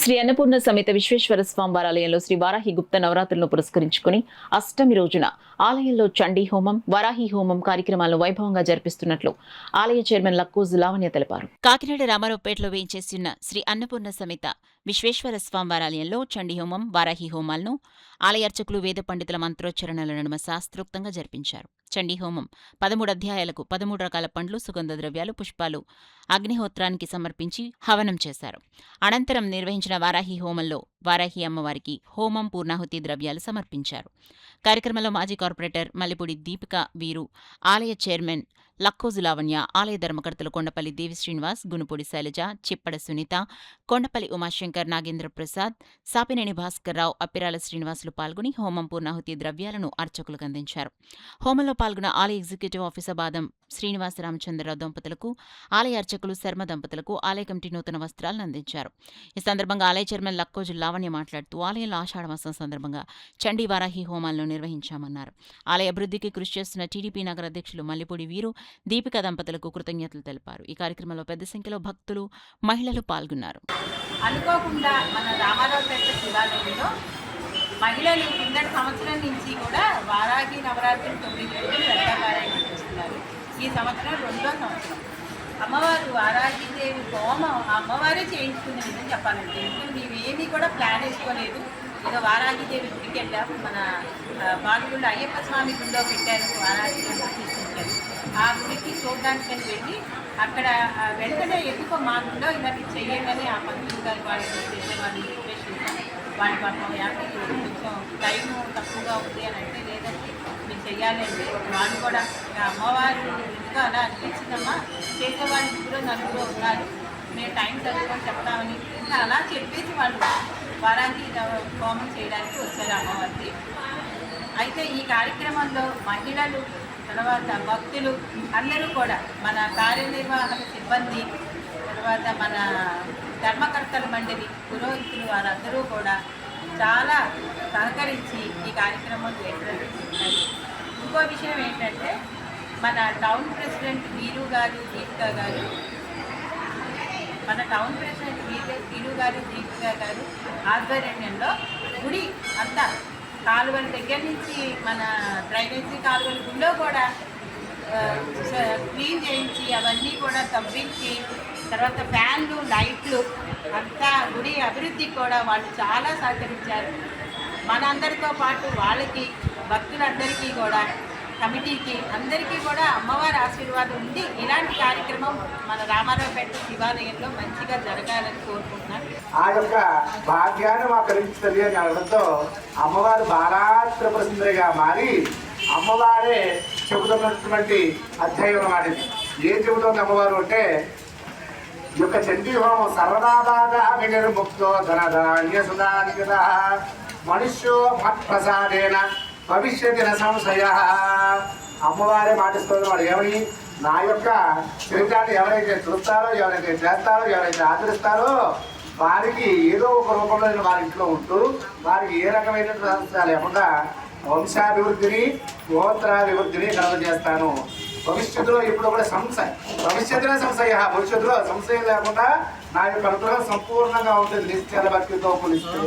శ్రీ అన్నపూర్ణ సమేత విశ్వేశ్వర స్వామి ఆలయంలో శ్రీ వారాహి గుప్త నవరాత్రులను పురస్కరించుకుని అష్టమి రోజున ఆలయంలో చండీ హోమం, వారాహి హోమం కార్యక్రమాలను వైభవంగా జరిపిస్తున్నట్లు ఆలయ చైర్మన్ లక్కోజు లావణ్య తెలిపారు. కాకినాడ రామారావుపేటలో వేయించేస్తున్న శ్రీ అన్నపూర్ణ సమేత విశ్వేశ్వర స్వామి ఆలయంలో చండీ హోమం, వారాహి హోమాలను ఆలయ అర్చకులు, వేద పండితుల మంత్రోచ్చరణల నడుమ శాస్త్రోక్తంగా జరిపించారు. చండీ హోమం 13 అధ్యాయాలకు 13 రకాల పండ్లు, సుగంధ ద్రవ్యాలు, పుష్పాలు అగ్నిహోత్రానికి సమర్పించి హవనం చేశారు. అనంతరం నిర్వహించిన వారాహి హోమంలో వారాహి అమ్మవారికి హోమం, పూర్ణాహుతి ద్రవ్యాలు సమర్పించారు. కార్యక్రమంలో మాజీ కార్పొరేటర్ మల్లిపూడి దీపిక వీరు, ఆలయ చైర్మన్ లక్కోజు లావణ్య, ఆలయ ధర్మకర్తలు కొండపల్లి దేవి శ్రీనివాస్, గునుపూడి శైలజ, చిప్పడ సునీత, కొండపల్లి ఉమాశంకర్, నాగేంద్ర ప్రసాద్, సాపినేని భాస్కర్రావు, అప్పిరాల శ్రీనివాసులు పాల్గొని హోమం, పూర్ణాహుతి ద్రవ్యాలను అర్చకులకు అందించారు. హోమంలో పాల్గొన్న ఆలయ ఎగ్జిక్యూటివ్ ఆఫీసర్ బాదం శ్రీనివాస రామచంద్రరావు దంపతులకు, ఆలయ అర్చకులు శర్మ దంపతులకు ఆలయ కమిటీ నూతన వస్త్రాలను అందించారు. ఈ సందర్భంగా ఆలయ చైర్మన్ లక్కోజు లావణ్య మాట్లాడుతూ ఆలయంలో ఆషాఢమాసం సందర్భంగా చండీ వారాహి హోమాలను నిర్వహించామన్నారు. ఆలయ అభివృద్ధికి కృషి చేస్తున్న టీడీపీ నగర అధ్యక్షులు మల్లిపూడి వీరు, దీపిక దంపతులకు కృతజ్ఞతలు తెలిపారు. ఈ కార్యక్రమంలో పెద్ద సంఖ్యలో భక్తులు, మహిళలు పాల్గొన్నారు. అనుకోకుండా మన రామారావుపేట శివాలయంలో మహిళలు కిందటి సంవత్సరం నుంచి కూడా వారాహి నవరాత్రులు 9 రోజులు లలితాపారాయణం చేస్తున్నారు. ఈ సంవత్సరం 2వ సంవత్సరం. అమ్మవారు వారాహిదేవి హోమం అమ్మవారే చేయించుకునే విధంగా చెప్పాలంటే, ఇప్పుడు మేమేమీ కూడా ప్లాన్ వేసుకోలేదు. ఏదో వారాహిదేవి గుడికి వెళ్ళాం, మన బాలుగుళ్ళు అయ్యప్ప స్వామి గుడిలో పెట్టారు, వారాహిదేవి తీసుకొచ్చారు. ఆ గుడికి చూడడానికి వెళ్ళి అక్కడ వెంటనే ఎందుకో మా గుడిలో ఇలాంటి చెయ్యాలని ఆ పంతులు గారు వాళ్ళు చేసేవాళ్ళు రిక్వెస్ట్ చేశారు. వాళ్ళ పాపం కొంచెం టైం తక్కువగా ఉంది అని అంటే, లేదంటే మీరు చెయ్యాలంటే వాళ్ళు కూడా అమ్మవారు ఎందుకు అలా అనిపించిందమ్మా, చేసేవాళ్ళు ముగ్గురు నలుగురు ఉన్నారు, మేము టైం చదువుకొని చెప్తామని ఇంకా అలా చెప్పేసి వాళ్ళు వారానికి హోమం చేయడానికి వచ్చారు అమ్మవారికి. అయితే ఈ కార్యక్రమంలో మహిళలు, తర్వాత భక్తులు అందరూ కూడా, మన కార్యనిర్వహణ సిబ్బంది, తర్వాత మన ధర్మకర్తల మండలి, పురోహితులు వారందరూ కూడా చాలా సహకరించి ఈ కార్యక్రమం చేస్తున్నారు. ఇంకో విషయం ఏంటంటే, మన టౌన్ ప్రెసిడెంట్ వీరు గారు, దీపిక గారు, మన టౌన్ ప్రెసిడెంట్ వీరు గారు, దీపిక గారు ఆధ్వర్యంలో గుడి అంతా కాలువల దగ్గర నుంచి మన డ్రైనేజీ కాలువల గుడిలో కూడా క్లీన్ చేయించి అవన్నీ కూడా తవ్వించి, తర్వాత ఫ్యాన్లు, లైట్లు అంతా గుడి అభివృద్ధికి కూడా వాళ్ళు చాలా సహకరించారు. మనందరితో పాటు వాళ్ళకి, భక్తులందరికీ కూడా, కమిటీకి అందరికీ కూడా అమ్మవారి ఆశీర్వాదం ఉండి ఇలాంటి కార్యక్రమం మన రామారావుపేట శివాలయంలో మంచిగా జరగాలని కోరుకుంటున్నాను. ఆ యొక్క భాగ్యాన్ని మాకు కలిగించండి అని అనడంతో అమ్మవారు బాలాత్ర ప్రసిందరిగా మారి అమ్మవారే చెబుతున్నటువంటి అధ్యాయం అన్నమాట. ఏం చెబుతుంది అమ్మవారు అంటే, ఈ యొక్క చండీ హోమం సర్వదా బాగా వినిర్ముక్తో ధనధాన్య సుధాన్విత మనుష్యో మత్ప్రసాదేన భవిష్యతి న సంశయ. అమ్మవారే మాటిస్తుంది వాడు ఏమని, నా యొక్క చరిత్రాన్ని ఎవరైతే చూస్తారో, ఎవరైతే చేస్తారో, ఎవరైతే ఆచరిస్తారో వారికి ఏదో ఒక రూపంలో నేను వారి ఇంట్లో ఉంటూ వారికి ఏ రకమైన సంస్థ లేకుండా వంశాభివృద్ధిని, గోత్రాభివృద్ధిని కలుగజేస్తాను. భవిష్యత్తులో ఇప్పుడు కూడా భవిష్యత్తులో సంశయం లేకుండా నా యొక్క అనుగ్రహం సంపూర్ణంగా ఉంటుంది. నిశ్చల భక్తితో పులిస్తే